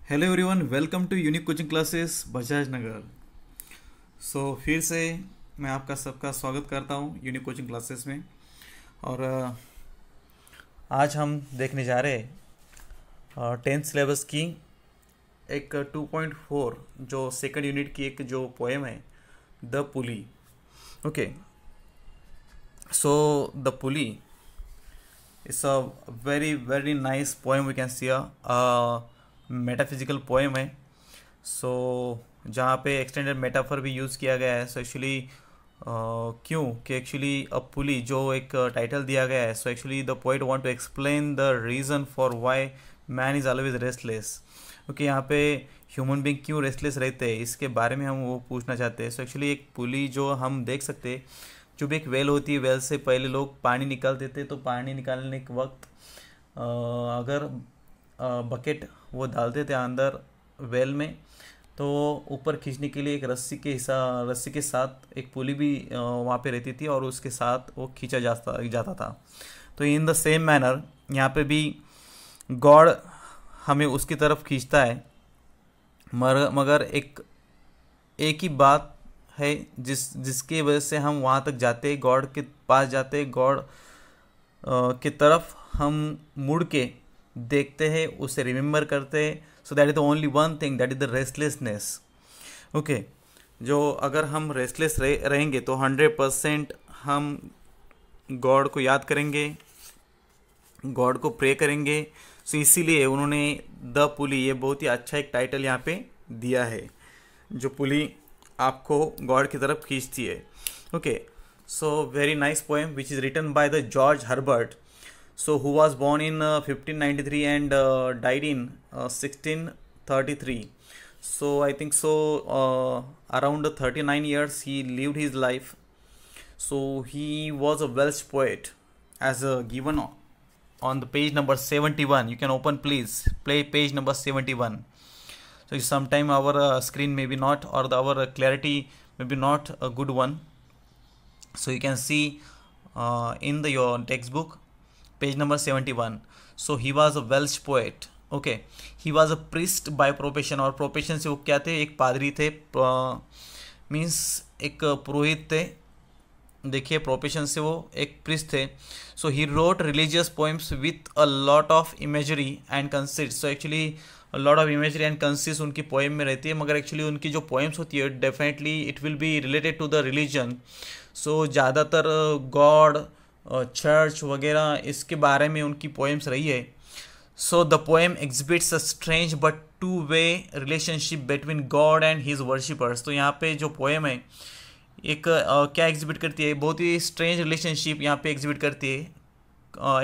Hello everyone, welcome to unique coaching classes Bajaj Nagar. फिर से मैं आपका सबका स्वागत करता हूँ यूनिक कोचिंग क्लासेस में। और आज हम देखने जा रहे हैं टेंथ सिलेबस की एक 2.4 जो सेकंड यूनिट की एक जो पोएम है, the pulley. Okay, so the pulley it's a very very nice poem. We can see metaphysical poem है। जहाँ पे एक्सटेंडेड मेटाफर भी यूज़ किया गया है। एक्चुअली क्यों कि एक्चुअली अ पुली जो एक टाइटल दिया गया है, actually the poet want to explain the reason for why man is always restless. क्योंकि यहाँ पे ह्यूमन बींग क्यों रेस्टलेस रहते हैं, इसके बारे में हम वो पूछना चाहते हैं। एक्चुअली एक पुली जो हम देख सकते हैं, जो भी एक वेल होती है, वेल से पहले लोग पानी निकालते थे। तो पानी निकालने के वक्त अगर बकेट वो डालते थे अंदर वेल में, तो ऊपर खींचने के लिए एक रस्सी के साथ एक पुली भी वहाँ पे रहती थी और उसके साथ वो खींचा जाता था। तो इन द सेम मैनर यहाँ पे भी गॉड हमें उसकी तरफ खींचता है। मगर एक ही बात है जिसकी वजह से हम वहाँ तक जाते, गॉड के पास जाते, गॉड की तरफ हम मुड़ के देखते हैं, उसे रिमेम्बर करते हैं। So that is the only one thing, that is the restlessness. Okay, जो अगर हम रेस्टलेस रहेंगे तो 100% हम गॉड को याद करेंगे, गॉड को प्रे करेंगे। सो इसीलिए उन्होंने द पुली, ये बहुत ही अच्छा एक टाइटल यहाँ पे दिया है, जो पुली आपको गॉड की तरफ खींचती है। Okay, so very nice poem which is written by the George Herbert, who was born in 1593 and died in 1633. So I think so around 39 years he lived his life. So he was a Welsh poet, as given on the page number 71. You can open, please play page number 71. So sometime our screen may be not, or our clarity may be not a good one. So you can see in your textbook page number 71. So he was a Welsh poet. Okay, he was a priest by profession, और profession से वो क्या थे, एक पादरी थे, means एक पुरोहित थे। देखिए, प्रोफेशन से वो एक प्रिस्ट थे। So he wrote religious poems with a lot of imagery and consist. So actually lot of imagery and consist उनकी पोएम में रहती है, मगर एक्चुअली उनकी जो पोएम्स होती है definitely it will be related to the religion. So ज़्यादातर गॉड, चर्च वगैरह इसके बारे में उनकी पोएम्स रही है। So the poem exhibits a strange but two way relationship between God and his worshippers. तो यहाँ पे जो पोएम है एक क्या एग्जिबिट करती है, बहुत ही स्ट्रेंज रिलेशनशिप यहाँ पे एग्जिबिट करती है।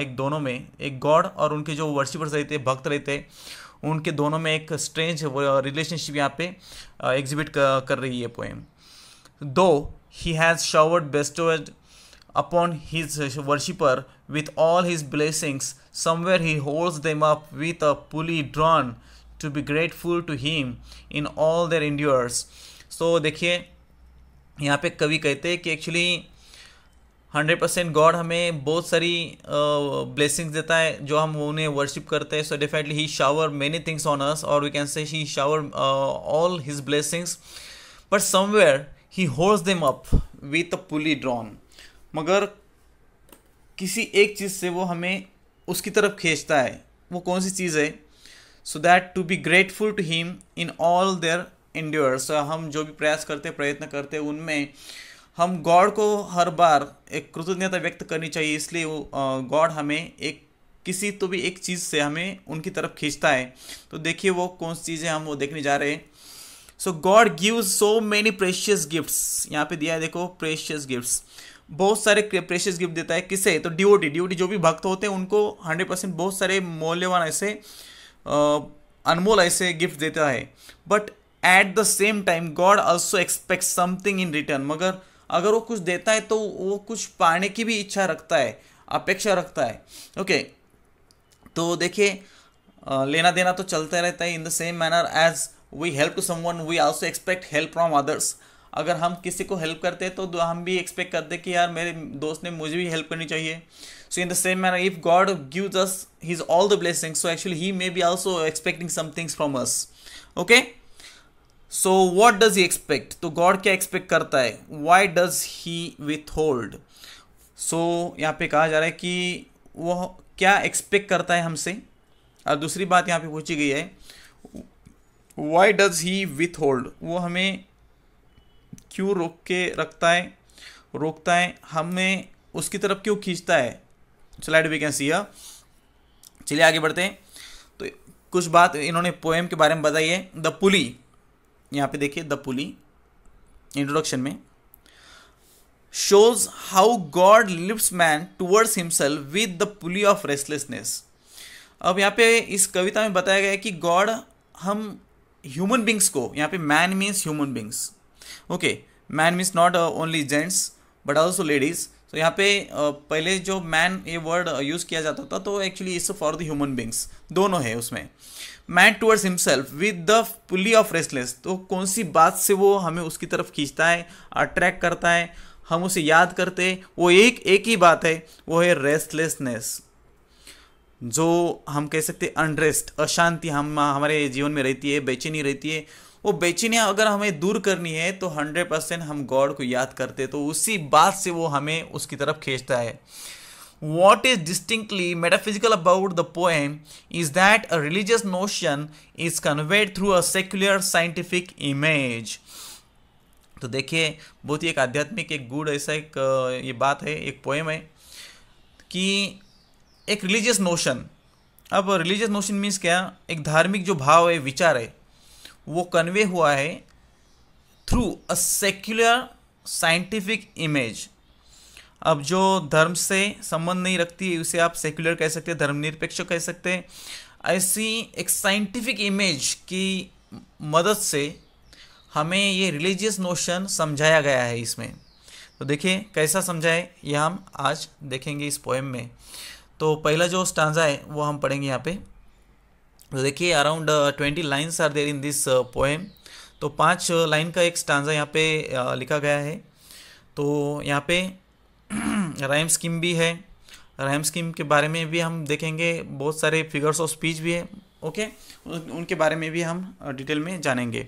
एक दोनों में, एक गॉड और उनके जो वर्शिपर्स रहते, भक्त रहते, उनके दोनों में एक स्ट्रेंज रिलेशनशिप यहाँ पे एग्जिबिट कर रही है पोएम। दो he has showered bestowed upon his worshipper with all his blessings, somewhere he holds them up with a pulley drawn to be grateful to him in all their endures. So देखिए, यहाँ पे कवि कहते हैं कि actually 100% God हमें बहुत सारी ब्लेसिंग्स देता है जो हम उन्हें वर्शिप करते हैं। So definitely he shower many things on us, और we can say he shower all his blessings, but somewhere he holds them up with a pulley drawn. मगर किसी एक चीज़ से वो हमें उसकी तरफ खींचता है। वो कौन सी चीज़ है? So that to be grateful to him in all their endures. हम जो भी प्रयास करते, प्रयत्न करते, उनमें हम गॉड को हर बार एक कृतज्ञता व्यक्त करनी चाहिए। इसलिए गॉड हमें एक किसी तो भी एक चीज़ से हमें उनकी तरफ खींचता है। तो देखिए वो कौन सी चीज़ है, हम वो देखने जा रहे हैं। So God gives so many precious gifts. यहाँ पे दिया है, देखो, प्रेशियस गिफ्ट्स, बहुत सारे प्रेशियस गिफ्ट देता है। किसे? तो डिवोटी जो भी भक्त होते हैं उनको 100% बहुत सारे मूल्यवान ऐसे अनमोल ऐसे गिफ्ट देता है। But at the same time God also expect something in return. मगर अगर वो कुछ देता है तो वो कुछ पाने की भी इच्छा रखता है, अपेक्षा रखता है। ओके, तो देखिए लेना देना तो चलता रहता है। In the same manner as we help to someone we also expect help from others. अगर हम किसी को हेल्प करते हैं तो हम भी एक्सपेक्ट करते हैं कि यार मेरे दोस्त ने मुझे भी हेल्प करनी चाहिए। So in the same manner, if God gives us his all the blessings, so actually he may be also expecting some things from us. Okay, so what does he expect? तो God क्या expect करता है? Why does he withhold? So यहाँ पे कहा जा रहा है कि वो क्या expect करता है हमसे। और दूसरी बात यहाँ पे पूछी गई है, Why does he withhold? वो हमें क्यों रोक के रखता है, रोकता है, हमें उसकी तरफ क्यों खींचता है। Slide we can see. चलिए आगे बढ़ते हैं। तो कुछ बात इन्होंने पोएम के बारे में बताई है। द पुली, यहाँ पे देखिए द पुली इंट्रोडक्शन में, shows how God lifts man towards himself with the pulley of restlessness. अब यहाँ पे इस कविता में बताया गया है कि गॉड हम ह्यूमन बींग्स को, यहाँ पे man means human beings, okay, man means not only gents but also ladies. तो यहाँ पे पहले जो मैन ये वर्ड यूज़ किया जाता था तो actually it's for the human beings, दोनों है उसमें। Man towards himself with the pulley of restless, तो कौन सी बात से वो हमें उसकी तरफ खींचता है, अट्रैक्ट करता है, हम उसे याद करते हैं, वो एक ही बात है, वो है रेस्टलेसनेस। जो हम कह सकते हैं अनरेस्ट, अशांति हम हमारे जीवन में रहती है, बेचैनी रहती है, वो बेचैनियाँ अगर हमें दूर करनी है तो 100% हम गॉड को याद करते, तो उसी बात से वो हमें उसकी तरफ खींचता है। What is distinctly metaphysical about the poem is that a religious notion is conveyed through a secular scientific image. तो देखिए बहुत ही एक आध्यात्मिक, एक गुड ऐसा एक ये बात है, एक पोएम है कि एक रिलीजियस नोशन। अब रिलीजियस नोशन मीन्स क्या, एक धार्मिक जो भाव है, विचार है, वो कन्वे हुआ है through a secular scientific image. अब जो धर्म से संबंध नहीं रखती है उसे आप सेक्युलर कह सकते हैं, धर्मनिरपेक्ष कह सकते हैं। ऐसी एक साइंटिफिक इमेज की मदद से हमें ये रिलीजियस नोशन समझाया गया है इसमें। तो देखिए कैसा समझाए यह हम आज देखेंगे इस पोएम में। तो पहला जो स्टांजा है वो हम पढ़ेंगे यहाँ पे। तो देखिए around 20 lines are there in this poem. तो 5 लाइन का एक स्टांजा यहाँ पे लिखा गया है। तो यहाँ पे राइम स्कीम भी है, राइम स्कीम के बारे में भी हम देखेंगे, बहुत सारे फिगर्स ऑफ स्पीच भी है, ओके, उनके बारे में भी हम डिटेल में जानेंगे।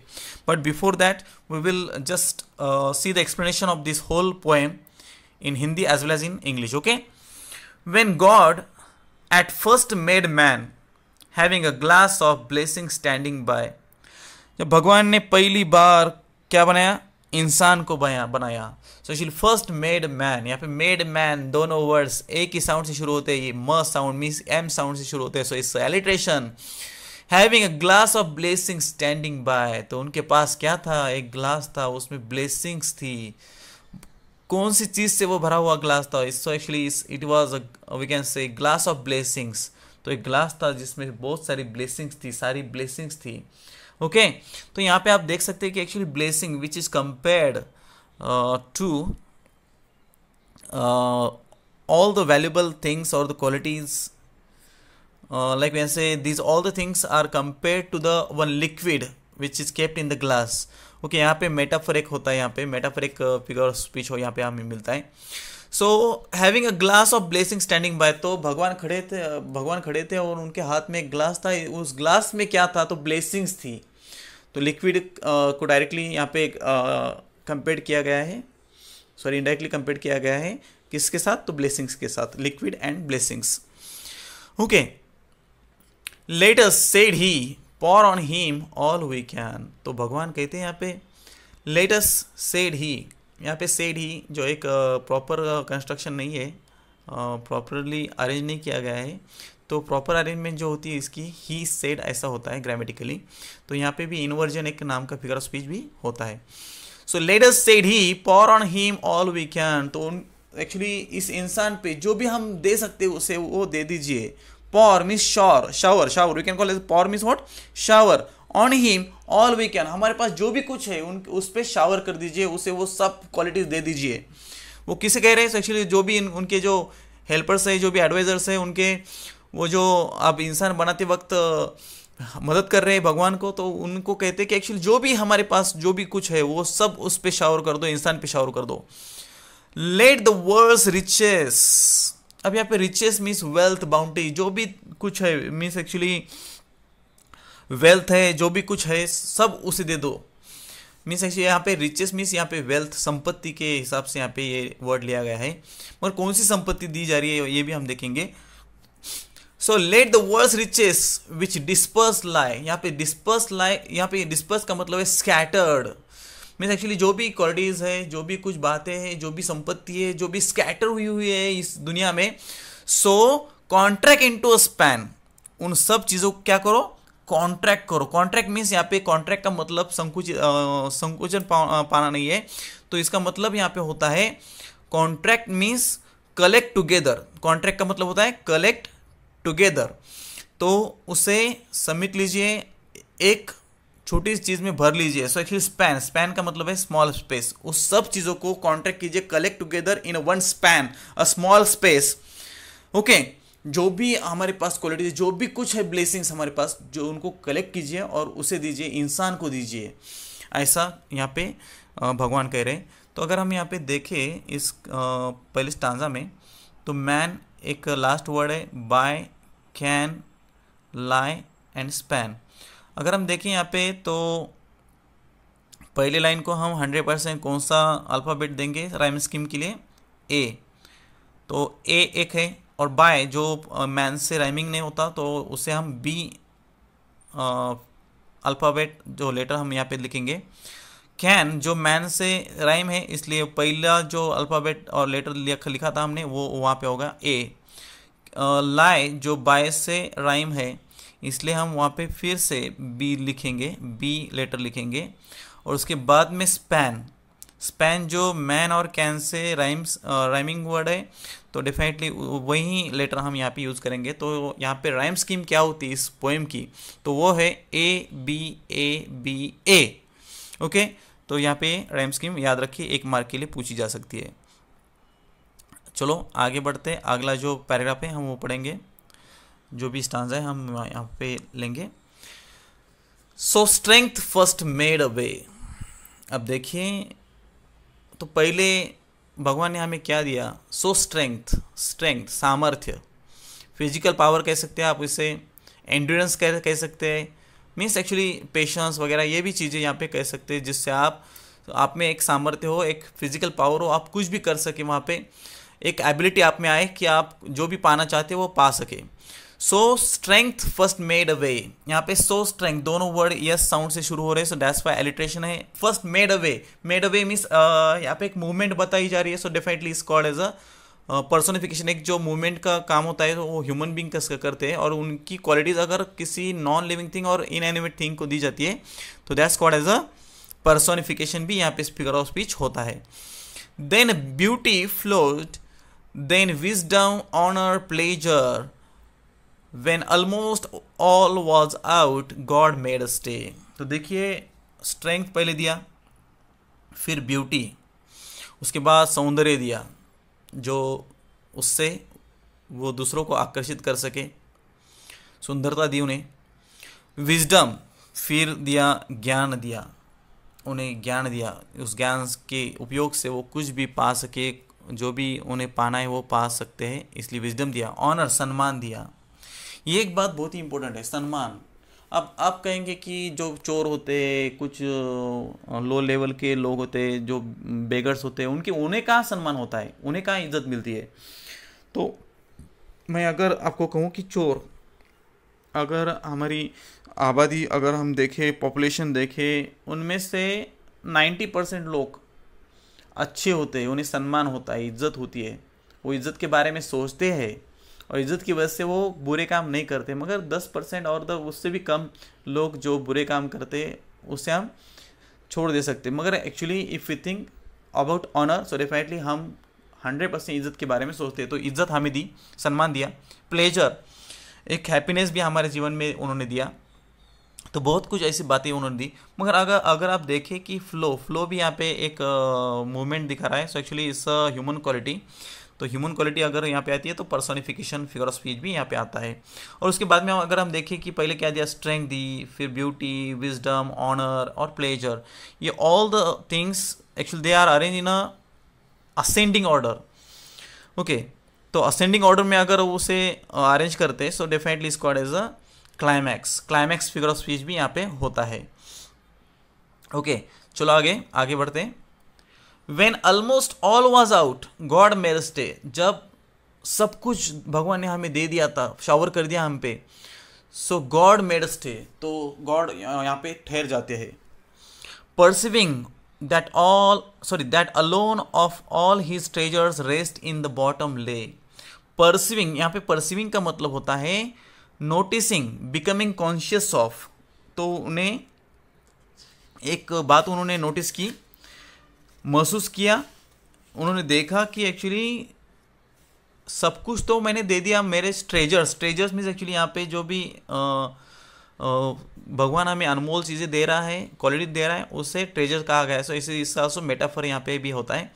But before that we will just see the explanation of this whole poem in Hindi as well as in English, okay. When God at first made man, having a glass of blessing standing by, जब भगवान ने पहली बार क्या बनाया, इंसान को बनाया। So actually first made man, यहाँ पे मेड मैन दोनों वर्ड्स एक ही साउंड से शुरू होते हैं, ये म साउंड मीन्स एम साउंड से शुरू होते हैं। So it's alliteration. Having a glass of blessing standing bye, तो उनके पास क्या था, एक ग्लास था, उसमें ब्लेसिंग्स थी। कौन सी चीज़ से वो भरा हुआ ग्लास था, so actually it was we can say glass of blessings. तो एक ग्लास था जिसमें बहुत सारी ब्लेसिंग्स थी, सारी ब्लेसिंग्स थी, ओके। तो यहाँ पे आप देख सकते हैं कि actually blessing which is compared to all the valuable things or the qualities, like when say these all the things are compared to the one liquid which is kept in the glass, okay। यहाँ पे metaphor एक होता है, यहाँ पे metaphor एक figure speech हो यहाँ पे हमें मिलता है। So having a glass of blessing standing bye, तो भगवान खड़े थे और उनके हाथ में एक ग्लास था, उस ग्लास में क्या था, तो ब्लेसिंग्स थी। तो लिक्विड को डायरेक्टली यहाँ पे कंपेयर किया गया है, सॉरी इनडायरेक्टली कंपेयर किया गया है किसके साथ, तो ब्लेसिंग्स के साथ, liquid and blessings, okay. Let us said he pour on him all we can, तो भगवान कहते हैं यहाँ पे let us said he, यहाँ पे said he जो एक प्रॉपर कंस्ट्रक्शन नहीं है, प्रॉपरली अरेंज नहीं किया गया है। तो प्रॉपर अरेंजमेंट जो होती है इसकी he said ऐसा होता है ग्रामेटिकली। तो यहाँ पे भी इन्वर्जन एक नाम का फिगर ऑफ स्पीच भी होता है। सो let us said he pour on him all we can, तो एक्चुअली इस इंसान पे जो भी हम दे सकते हैं उसे वो दे दीजिए। Pour means shower, we can call it pour means what, shower on him all we can, हमारे पास जो भी कुछ है उस पे शावर कर दीजिए, उसे वो सब क्वालिटीज दे दीजिए। वो किसे कह रहे हैं, एक्चुअली जो भी उनके जो हेल्पर्स है, जो भी एडवाइजर्स है, उनके वो जो अब इंसान बनाते वक्त मदद कर रहे हैं भगवान को, तो उनको कहते हैं कि एक्चुअली जो भी हमारे पास जो भी कुछ है वो सब उस पे शावर कर दो, इंसान पे शावर कर दो। लेट द वर्ल्ड्स रिचेस, अब यहाँ पे रिचेस मीन्स वेल्थ, बाउंटी, जो भी कुछ है मीन्स एक्चुअली वेल्थ है, जो भी कुछ है सब उसे दे दो। मीन्स एक्चुअली यहाँ पे रिचेस मीन्स यहाँ पे वेल्थ, संपत्ति के हिसाब से यहाँ पे ये वर्ड लिया गया है। मगर कौन सी संपत्ति दी जा रही है ये भी हम देखेंगे। So let the world's riches which disperse lie, यहाँ पे डिस्पर्स लाई, यहाँ पे डिस्पर्स का मतलब है स्कैटर्ड। मीन्स एक्चुअली जो भी क्वालिटीज है, जो भी कुछ बातें हैं, जो भी संपत्ति है, जो भी स्कैटर हुई हुई है इस दुनिया में, सो कॉन्ट्रैक्ट इनटू अ स्पैन, उन सब चीजों को क्या करो, कॉन्ट्रैक्ट करो। कॉन्ट्रैक्ट मीन्स यहाँ पे कॉन्ट्रैक्ट का मतलब संकुचन पाना नहीं है, तो इसका मतलब यहाँ पे होता है contract means collect together. Contract का मतलब होता है कलेक्ट टुगेदर, तो उसे समेट लीजिए, एक छोटी सी चीज में भर लीजिए। सो एक्चुअली स्पैन, स्पैन का मतलब है स्मॉल स्पेस, उस सब चीजों को कॉन्ट्रैक्ट कीजिए, collect together in one span, a small space. Okay, जो भी हमारे पास क्वालिटी, जो भी कुछ है ब्लेसिंग्स हमारे पास, जो उनको कलेक्ट कीजिए और उसे दीजिए, इंसान को दीजिए, ऐसा यहाँ पे भगवान कह रहे हैं। तो अगर हम यहाँ पे देखें इस पहले स्टांजा में, तो मैन एक लास्ट वर्ड है, by, can, lie and span. अगर हम देखें यहाँ पे तो पहले लाइन को हम 100% कौन सा अल्फ़ाबेट देंगे राइम स्कीम के लिए, ए, तो ए एक है, और बाय जो मैन से राइमिंग नहीं होता तो उसे हम बी अल्फ़ाबेट जो लेटर हम यहाँ पे लिखेंगे। कैन जो मैन से राइम है, इसलिए पहला जो अल्फ़ाबेट और लेटर लिखा था हमने वो वहाँ पे होगा ए। लाई जो बाय से राइम है, इसलिए हम वहाँ पे फिर से बी लिखेंगे, बी लेटर लिखेंगे। और उसके बाद में स्पैन, स्पैन जो मैन और कैन से राइमिंग वर्ड है, तो डेफिनेटली वही लेटर हम यहाँ पे यूज़ करेंगे। तो यहाँ पे राइम स्कीम क्या होती है इस पोएम की, तो वो है A B A B A. Okay, तो यहाँ पे राइम स्कीम याद रखिए, एक मार्क के लिए पूछी जा सकती है। चलो आगे बढ़ते हैं, अगला जो पैराग्राफ है हम वो पढ़ेंगे, जो भी स्टांजा है हम यहाँ पे लेंगे। So strength first made a way. अब देखिए, तो पहले भगवान ने हमें क्या दिया, सो स्ट्रेंथ, स्ट्रेंथ सामर्थ्य, फिजिकल पावर कह सकते हैं आप इसे, एंड्योरेंस कह सकते हैं, मीन्स एक्चुअली पेशेंस वगैरह, ये भी चीज़ें यहाँ पे कह सकते हैं, जिससे आप में एक सामर्थ्य हो, एक फिजिकल पावर हो, आप कुछ भी कर सके, वहाँ पे एक एबिलिटी आप में आए कि आप जो भी पाना चाहते हो वो पा सके। So strength first made a way, यहाँ पे सो स्ट्रेंथ दोनों वर्ड यस साउंड से शुरू हो रहे हैं, सो दैट्स वाई एलिट्रेशन है। First made a way, made a way means यहाँ पे एक मूवमेंट बताई जा रही है, so definitely is called as a personification. एक जो मूवमेंट का काम होता है तो वो ह्यूमन बींग करते हैं, और उनकी क्वालिटीज अगर किसी नॉन लिविंग थिंग और इनएनिमेट थिंग को दी जाती है तो that's called as a personification, भी यहाँ पे फिगर ऑफ स्पीच होता है। Then beauty flowed, then wisdom, honor, pleasure. When almost all was out, God made a stay. तो देखिए, स्ट्रेंथ पहले दिया, फिर ब्यूटी, उसके बाद सौंदर्य दिया जो उससे वो दूसरों को आकर्षित कर सके, सुंदरता दी उन्हें। विजडम, फिर दिया ज्ञान, दिया उन्हें ज्ञान दिया, उस ज्ञान के उपयोग से वो कुछ भी पा सके, जो भी उन्हें पाना है वो पा सकते हैं, इसलिए विजडम दिया। ऑनर, सम्मान दिया, ये एक बात बहुत ही इंपॉर्टेंट है, सम्मान। अब आप कहेंगे कि जो चोर होते, कुछ लो लेवल के लोग होते, जो बेगर्स होते हैं, उन्हें कहाँ सम्मान होता है, उन्हें कहाँ इज्जत मिलती है। तो मैं अगर आपको कहूँ कि चोर, अगर हमारी आबादी अगर हम देखें, पॉपुलेशन देखें, उनमें से 90% लोग अच्छे होते हैं, उन्हें सम्मान होता है, इज्जत होती है, वो इज्जत के बारे में सोचते हैं, और इज्जत की वजह से वो बुरे काम नहीं करते। मगर 10% और उससे भी कम लोग जो बुरे काम करते हैं उससे हम छोड़ दे सकते हैं। मगर actually if you think about honour, so definitely हम 100% इज्जत के बारे में सोचते हैं। तो इज्जत हमें दी, सम्मान दिया। प्लेजर, एक हैप्पीनेस भी हमारे जीवन में उन्होंने दिया। तो बहुत कुछ ऐसी बातें उन्होंने दी। मगर अगर आप देखें कि फ्लो भी यहाँ पे एक मूवमेंट दिखा रहा है, so actually it's a human quality. तो ह्यूमन क्वालिटी अगर यहाँ पे आती है तो पर्सोनिफिकेशन, फिगर ऑफ स्पीच भी यहाँ पे आता है। और उसके बाद में अगर हम देखें कि पहले क्या दिया, स्ट्रेंथ दी, फिर ब्यूटी, विजडम, ऑनर और प्लेजर, ये all the things actually they are arrange in a ascending order. Okay, तो असेंडिंग ऑर्डर में अगर उसे अरेंज करते हैं so definitely is called as a climax. Climax figure of speech भी यहाँ पे होता है। ओके, चलो आगे आगे बढ़ते हैं। When almost all was out God made stay, जब सब कुछ भगवान ने हमें दे दिया था, शावर कर दिया हम पे, सो गॉड मेड स्टे, तो गॉड यहाँ पे ठहर जाते हैं। Perceiving that alone of all his treasures rest in the bottom lay। Perceiving, यहाँ पे परसिविंग का मतलब होता है नोटिसिंग, बिकमिंग कॉन्शियस ऑफ। तो उन्हें एक बात उन्होंने नोटिस की, महसूस किया, उन्होंने देखा कि एक्चुअली सब कुछ तो मैंने दे दिया, मेरे ट्रेजर्स मीन्स एक्चुअली यहाँ पे जो भी भगवान हमें अनमोल चीज़ें दे रहा है, क्वालिटी दे रहा है, उसे ट्रेजर कहा गया है। सो इसे इसका मेटाफर यहाँ पे भी होता है।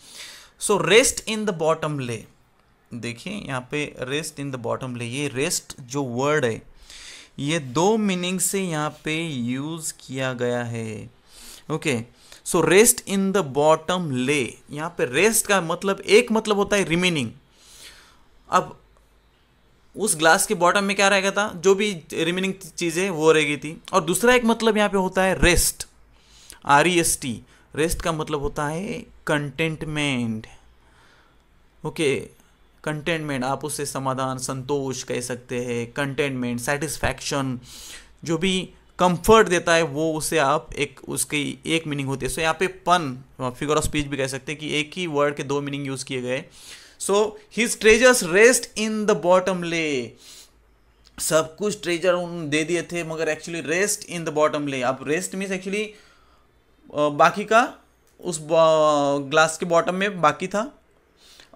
So rest in the bottom ले, देखिए यहाँ पे रेस्ट इन द बॉटम ले, ये रेस्ट जो वर्ड है ये दो मीनिंग से यहाँ पे यूज़ किया गया है। Okay, so rest in the bottom ले, यहाँ पे रेस्ट का मतलब, एक मतलब होता है रिमेनिंग। अब उस ग्लास के बॉटम में क्या रहेगा था, जो भी रिमेनिंग चीज़ें वो रहेगी थी। और दूसरा एक मतलब यहाँ पे होता है रेस्ट, REST। रेस्ट का मतलब होता है कंटेंटमेंट। ओके, कंटेंटमेंट, आप उससे समाधान, संतोष कह सकते हैं, कंटेंटमेंट, सेटिस्फैक्शन, जो भी कंफर्ट देता है वो उसे आप एक उसकी एक मीनिंग होती है। सो यहाँ पे पन, फिगर ऑफ स्पीच भी कह सकते हैं कि एक ही वर्ड के दो मीनिंग यूज़ किए गए। So his treasures rest in the bottom ले, सब कुछ ट्रेजर उन दे दिए थे मगर actually rest in the bottom ले। अब रेस्ट मीन्स एक्चुअली बाकी का उस ग्लास के बॉटम में बाकी था।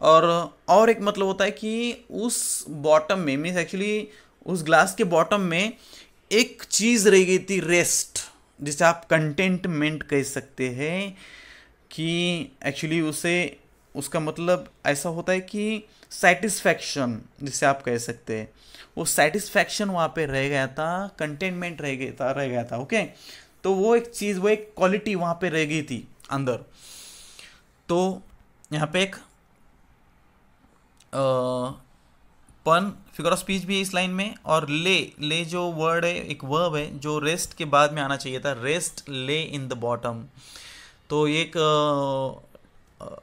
और एक मतलब होता है कि उस बॉटम में मीन्स एक्चुअली उस ग्लास के बॉटम में एक चीज़ रह गई थी, रेस्ट, जिसे आप कंटेंटमेंट कह सकते हैं। कि एक्चुअली उसे, उसका मतलब ऐसा होता है कि सेटिस्फैक्शन, जिसे आप कह सकते हैं, वो सेटिस्फैक्शन वहाँ पे रह गया था, कंटेनमेंट रह गया था। ओके, तो वो एक चीज़, वो एक क्वालिटी वहाँ पे रह गई थी अंदर। तो यहाँ पे एक पन, फिगर ऑफ स्पीच भी है इस लाइन में। और ले जो वर्ड है, एक वर्ब है जो रेस्ट के बाद में आना चाहिए था, रेस्ट ले इन द बॉटम। तो एक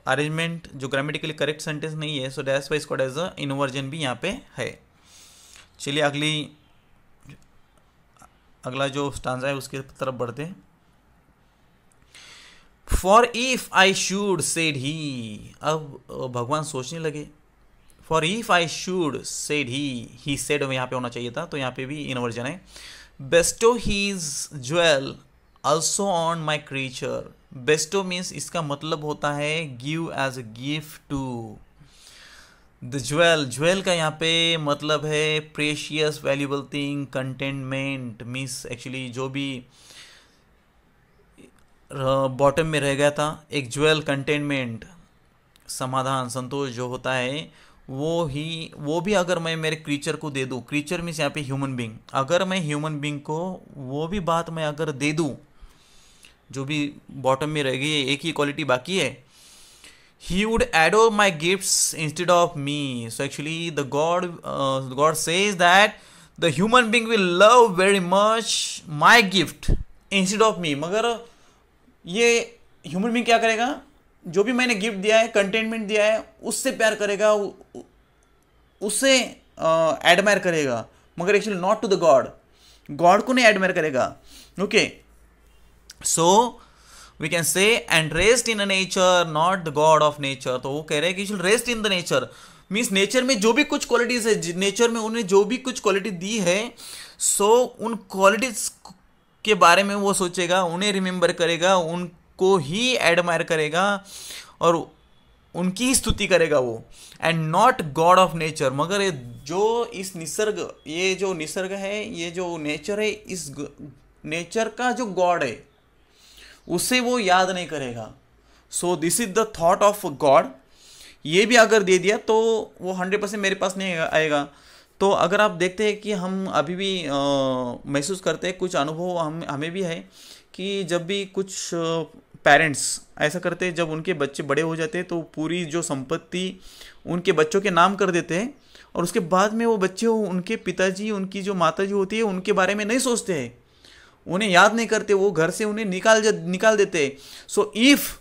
अरेंजमेंट जो ग्रामेटिकली करेक्ट सेंटेंस नहीं है, so that's why it's called as a inversion भी यहाँ पे है। चलिए अगला जो स्टांजा है उसकी तरफ बढ़ते हैं। For if I should said he, अब भगवान सोचने लगे। For if I should said he said यहाँ पे होना चाहिए था, तो यहाँ पे भी इन्वर्जन है। Bestow his jewel also on my creature. Bestow means इसका मतलब होता है give as a gift to the jewel. Jewel का यहाँ पे मतलब है precious, valuable thing, containment means actually जो भी बॉटम में रह गया था, एक ज्वेल, कंटेनमेंट, समाधान, संतोष जो होता है वो भी अगर मैं मेरे क्रीचर को दे दूँ, क्रीचर मीन्स यहाँ पे ह्यूमन बींग, अगर मैं ह्यूमन बींग को वो भी बात मैं अगर दे दूँ जो भी बॉटम में रह गई है, एक ही क्वालिटी बाकी है, he would adore my gifts instead of me. So actually the God says that the human being will love very much my gift instead of me. मगर ये ह्यूमन बींग क्या करेगा, जो भी मैंने गिफ्ट दिया है, कंटेनमेंट दिया है, उससे प्यार करेगा, उससे एडमायर करेगा, मगर actually not to the God को नहीं एडमायर करेगा। Okay, so we can say and rest in a nature not the God of nature. तो वो कह रहे हैं कि should rest in the nature means nature में जो भी कुछ क्वालिटीज है, नेचर में उन्हें जो भी कुछ क्वालिटी दी है, सो उन क्वालिटीज के बारे में वो सोचेगा, उन्हें रिमेंबर करेगा, उनको ही एडमायर करेगा और उनकी ही स्तुति करेगा वो, and not God of nature. मगर जो इस निसर्ग, ये जो निसर्ग है, ये जो नेचर है, इस नेचर का जो गॉड है उसे वो याद नहीं करेगा। So this is the thought of God. ये भी अगर दे दिया तो वो 100% मेरे पास नहीं आएगा। तो अगर आप देखते हैं कि हम अभी भी महसूस करते हैं, कुछ अनुभव हमें भी है कि जब भी कुछ पेरेंट्स ऐसा करते हैं, जब उनके बच्चे बड़े हो जाते हैं तो पूरी जो संपत्ति उनके बच्चों के नाम कर देते हैं, और उसके बाद में वो बच्चे उनके पिताजी, उनकी जो माताजी होती है, उनके बारे में नहीं सोचते हैं, उन्हें याद नहीं करते, वो घर से उन्हें निकाल देते हैं। सो इफ़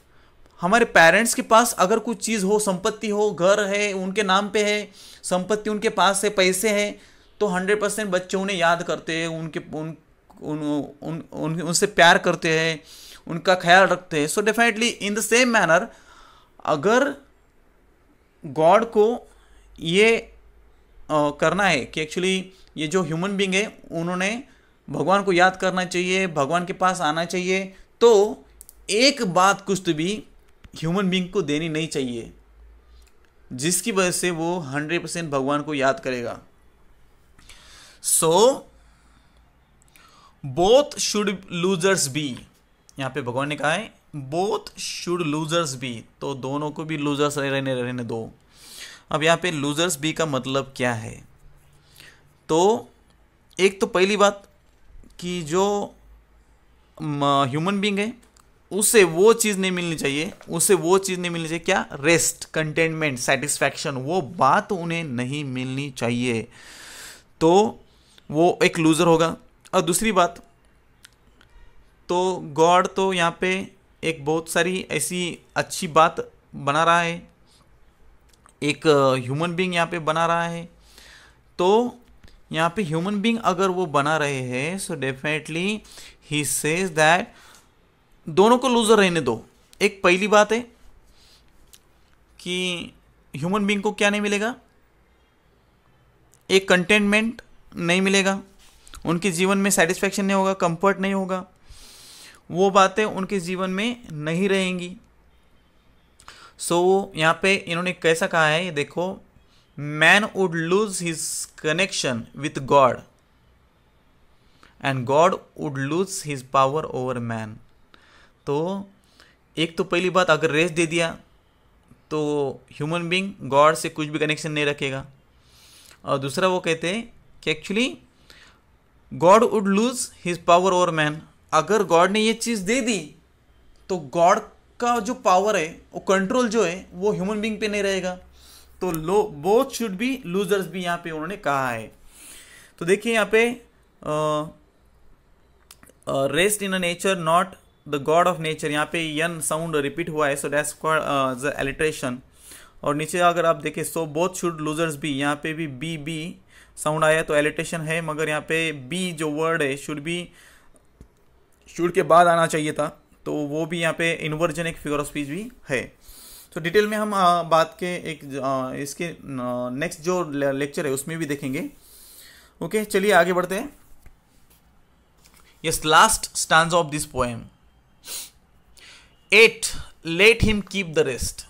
हमारे पेरेंट्स के पास अगर कुछ चीज़ हो, संपत्ति हो, घर है उनके नाम पे है, संपत्ति उनके पास है, पैसे हैं, तो 100% बच्चे उन्हें याद करते हैं, उनसे प्यार करते हैं, उनका ख्याल रखते हैं। So definitely in the same manner, अगर गॉड को ये करना है कि एक्चुअली ये जो ह्यूमन बीइंग है उन्होंने भगवान को याद करना चाहिए, भगवान के पास आना चाहिए, तो एक बात कुछ तो भी ह्यूमन बीइंग को देनी नहीं चाहिए जिसकी वजह से वो 100% भगवान को याद करेगा। So both should losers be, यहाँ पे भगवान ने कहा है बोथ शुड लूजर्स बी, तो दोनों को भी लूजर्स रहने दो। अब यहाँ पे लूजर्स बी का मतलब क्या है? तो एक तो पहली बात कि जो ह्यूमन बीइंग है उससे वो चीज़ नहीं मिलनी चाहिए, क्या? रेस्ट, कंटेनमेंट, सेटिस्फैक्शन, वो बात उन्हें नहीं मिलनी चाहिए, तो वो एक लूज़र होगा। और दूसरी बात, तो गॉड तो यहाँ पे एक बहुत सारी ऐसी अच्छी बात बना रहा है, एक ह्यूमन बीइंग यहाँ पे बना रहा है, तो यहाँ पे ह्यूमन बीइंग अगर वो बना रहे हैं, so definitely he says that दोनों को लूजर रहने दो। एक पहली बात है कि ह्यूमन बीइंग को क्या नहीं मिलेगा? एक कंटेनमेंट नहीं मिलेगा, उनके जीवन में सेटिस्फैक्शन नहीं होगा, कंफर्ट नहीं होगा, वो बातें उनके जीवन में नहीं रहेंगी। सो यहाँ पे इन्होंने कैसा कहा है, ये देखो, man would lose his connection with God and God would lose his power over man. तो एक तो पहली बात, अगर रेस्ट दे दिया तो ह्यूमन बीइंग गॉड से कुछ भी कनेक्शन नहीं रखेगा। और दूसरा वो कहते हैं कि actually God would lose his power over man, अगर गॉड ने ये चीज़ दे दी तो गॉड का जो पावर है, वो कंट्रोल जो है वो ह्यूमन बीइंग पे नहीं रहेगा। तो बोथ शुड बी लूजर्स भी यहाँ पे उन्होंने कहा है। तो देखिए यहाँ पे rest in a nature not the God of nature, यहाँ पे यन साउंड रिपीट हुआ है, so that's called the alliteration. और नीचे अगर आप देखें, so both should losers be, यहाँ पे भी बी साउंड आया तो एलिट्रेशन है, मगर यहाँ पे बी जो वर्ड है शुड के बाद आना चाहिए था, तो वो भी यहाँ पे इन्वर्जन एक फिगर ऑफ स्पीच भी है। तो डिटेल में हम बात के इसके नेक्स्ट जो लेक्चर है उसमें भी देखेंगे। ओके, चलिए आगे बढ़ते हैं। Yes, last stanza of this poem, 8 let him keep the rest.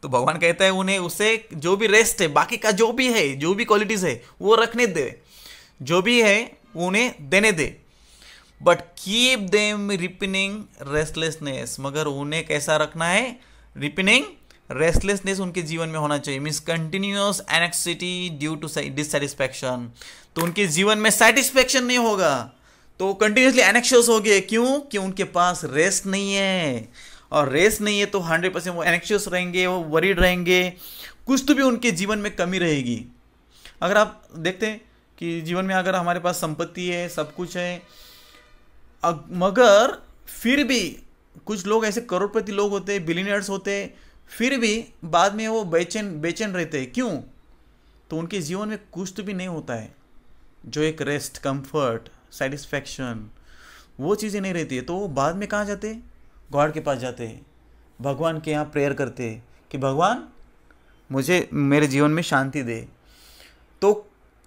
तो भगवान कहता है उन्हें, उसे जो भी रेस्ट है, बाकी का जो भी है, जो भी क्वालिटीज है वो रखने दे, जो भी है उन्हें देने दे, बट कीप देम रिपिनिंग रेस्टलेसनेस, मगर उन्हें कैसा रखना है? रिपिनिंग रेस्टलेसनेस उनके जीवन में होना चाहिए, means continuous anxiety due to dissatisfaction. तो उनके जीवन में सेटिस्फैक्शन नहीं होगा, तो कंटिन्यूसली एनेक्शियस हो गए। क्यों? कि उनके पास रेस्ट नहीं है, और रेस्ट नहीं है तो 100% वो एनेक्शियस रहेंगे, वो वरीड रहेंगे, कुछ तो भी उनके जीवन में कमी रहेगी। अगर आप देखते हैं कि जीवन में अगर हमारे पास संपत्ति है, सब कुछ है, मगर फिर भी कुछ लोग ऐसे करोड़पति लोग होते हैं, बिलियनर्स होते हैं, फिर भी बाद में वो बेचैन रहते हैं। क्यों? तो उनके जीवन में कुछ तो भी नहीं होता है, जो एक रेस्ट, कंफर्ट, सेटिस्फैक्शन, वो चीज़ें नहीं रहती है। तो वो बाद में कहाँ जाते? गॉड के पास जाते हैं, भगवान के यहाँ प्रेयर करते हैं कि भगवान मुझे मेरे जीवन में शांति दे। तो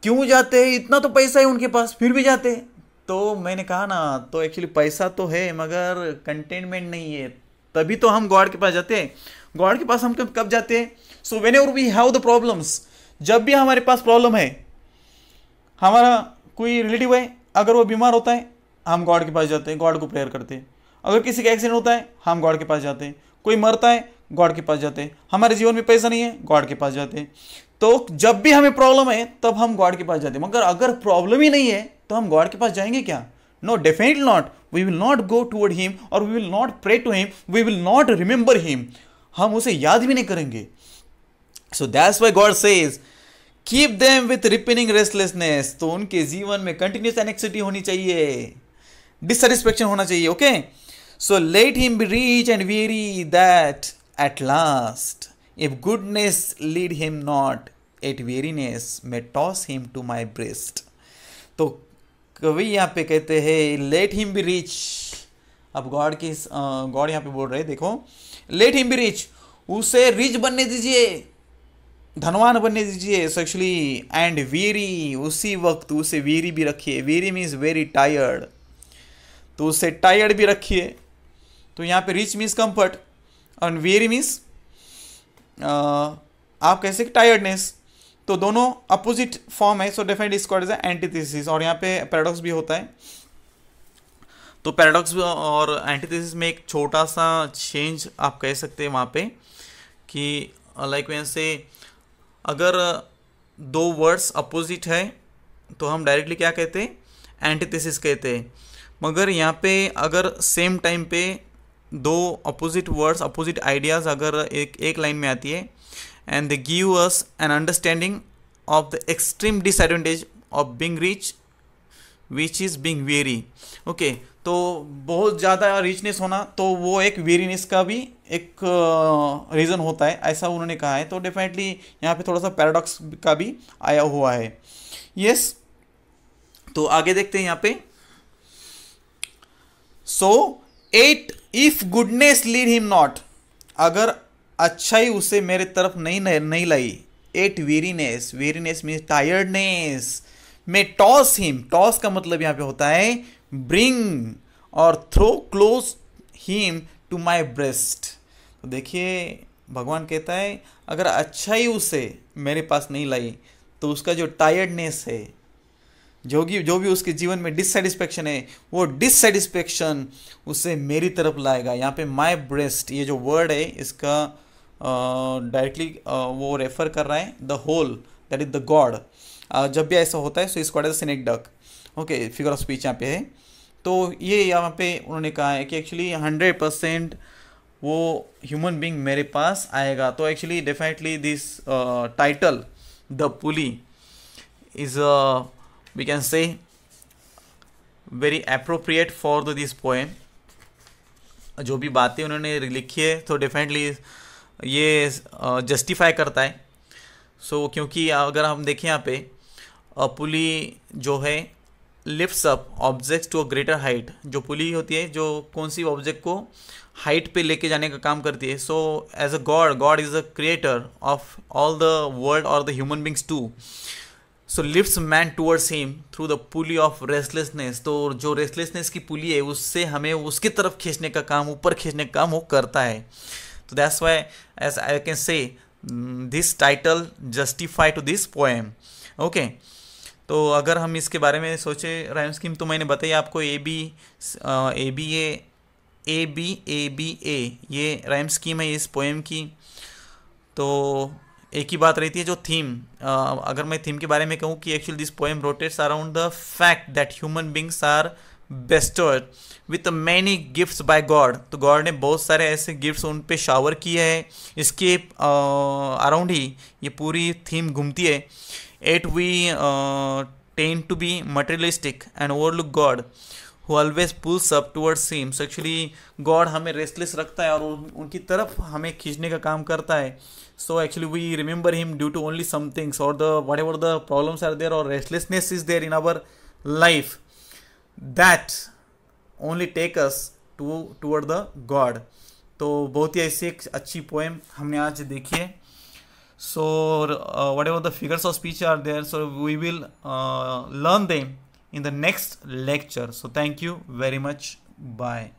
क्यों जाते हैं? इतना तो पैसा है उनके पास, फिर भी जाते हैं। तो मैंने कहा ना, तो एक्चुअली पैसा तो है मगर कंटेनमेंट नहीं है, तभी तो हम गॉड के पास जाते हैं। गॉड के पास हम कब जाते हैं? So whenever we have the problems, जब भी हमारे पास प्रॉब्लम है, हमारा कोई रिलेटिव है, अगर वो बीमार होता है, हम गॉड के पास जाते हैं, गॉड को प्रेयर करते हैं। अगर किसी का एक्सीडेंट होता है, हम गॉड के पास जाते हैं। कोई मरता है, गॉड के पास जाते हैं। हमारे जीवन में पैसा नहीं है, गॉड के पास जाते हैं। तो जब भी हमें प्रॉब्लम है तब हम गॉड के पास जाते हैं, मगर अगर प्रॉब्लम ही नहीं है तो हम गॉड के पास जाएंगे क्या? No, definitely not. We will not go toward him और we will not pray to him, we will not remember him, हम उसे याद भी नहीं करेंगे. So that's why God says keep them with repining restlessness. तो उनके जीवन में कंटिन्यूस एनेक्सिटी होनी चाहिए, डिससेटिस्फेक्शन होना चाहिए. Okay, so let him be rich and weary that at last if goodness lead him not at weariness may toss him to my breast. तो कवि यहाँ पे कहते हैं लेट हिम बी रिच. अब गॉड यहाँ पे बोल रहे हैं, देखो लेट हिम बी रिच, उसे रिच बनने दीजिए, धनवान बनने दीजिए. सो एक्चुअली एंड वीरी, उसी वक्त उसे वीरी भी रखिए. वीरी मीन्स वेरी टायर्ड, तो उसे टायर्ड भी रखिए. तो यहाँ पे रिच मीन्स कंफर्ट और वीरी मीन्स आप कह सकते टायर्डनेस. तो दोनों अपोजिट फॉर्म है. So definitely is called as antithesis. और यहाँ पे पैराडॉक्स भी होता है. तो पैराडॉक्स और एंटीथेसिस में एक छोटा सा चेंज आप कह सकते हैं वहाँ पे कि लाइक वैसे से अगर दो वर्ड्स अपोजिट है तो हम डायरेक्टली क्या कहते हैं, एंटीथेसिस कहते हैं. मगर यहाँ पे अगर सेम टाइम पे दो अपोजिट वर्ड्स, अपोजिट आइडियाज़ अगर एक लाइन में आती है and they give us an understanding of the extreme disadvantage of being rich which is being very. Okay, तो बहुत ज़्यादा रिचनेस होना तो वो एक वेरीनेस का भी एक रीज़न होता है, ऐसा उन्होंने कहा है. तो डेफिनेटली यहाँ पे थोड़ा सा पैराडॉक्स का भी आया हुआ है. यस, तो आगे देखते हैं यहाँ पे. सो 8 if goodness lead him not, अगर अच्छाई उसे मेरे तरफ नहीं लाई. 8 weariness, weariness means tiredness. May toss him, toss का मतलब यहाँ पे होता है ब्रिंग और throw close him to my breast. तो देखिए भगवान कहता है अगर अच्छाई उसे मेरे पास नहीं लाई तो उसका जो टायर्डनेस है, जो भी उसके जीवन में डिससेटिस्फेक्शन है, वो डिससेटिस्फेक्शन उसे मेरी तरफ लाएगा. यहाँ पे माई ब्रेस्ट, ये जो वर्ड है इसका डायरेक्टली वो रेफर कर रहा है the whole, that is the God. जब भी ऐसा होता है सो इसको synecdoche. Okay, figure of speech यहाँ पे है. तो ये यहाँ पे उन्होंने कहा है कि एक्चुअली 100% वो ह्यूमन बीइंग मेरे पास आएगा. तो actually definitely this title the pulley is we can say very appropriate for this poem. जो भी बातें उन्होंने लिखी है तो डेफिनेटली ये जस्टिफाई करता है. सो क्योंकि अगर हम देखें यहाँ पे पुली जो है lifts up objects to a greater height. जो पुली होती है जो कौन सी ऑब्जेक्ट को हाइट पे लेके जाने का काम करती है. So as a God is a creator of all the world और the human beings too. So lifts man towards him through the pulley of restlessness. तो जो रेस्टलेसनेस की पुली है उससे हमें उसकी तरफ खींचने का काम, ऊपर खींचने का काम वो करता है. तो that's why as I can say this title justify to this poem. Okay, तो अगर हम इसके बारे में सोचे राइम स्कीम तो मैंने बताया आपको ए बी ए ये राइम स्कीम है इस पोएम की. तो एक ही बात रहती है जो थीम, अगर मैं थीम के बारे में कहूँ कि actually this poem rotates around the fact that human beings are bestowed with many gifts by God. तो गॉड ने बहुत सारे ऐसे गिफ्ट्स उन पे शावर किए हैं. इसके अराउंड ही ये पूरी थीम घूमती है. Yet we tend to be materialistic and overlook God who always pulls up towards him. So actually God हमें restless रखता है और उनकी तरफ हमें खींचने का काम करता है. So actually we remember him due to only some things or the whatever the problems are there or restlessness is there in our life that only take us toward the God. तो बहुत ही ऐसी एक अच्छी poem हमने आज देखी है. So whatever the figures of speech are there, so we will learn them in the next lecture. So thank you very much. Bye.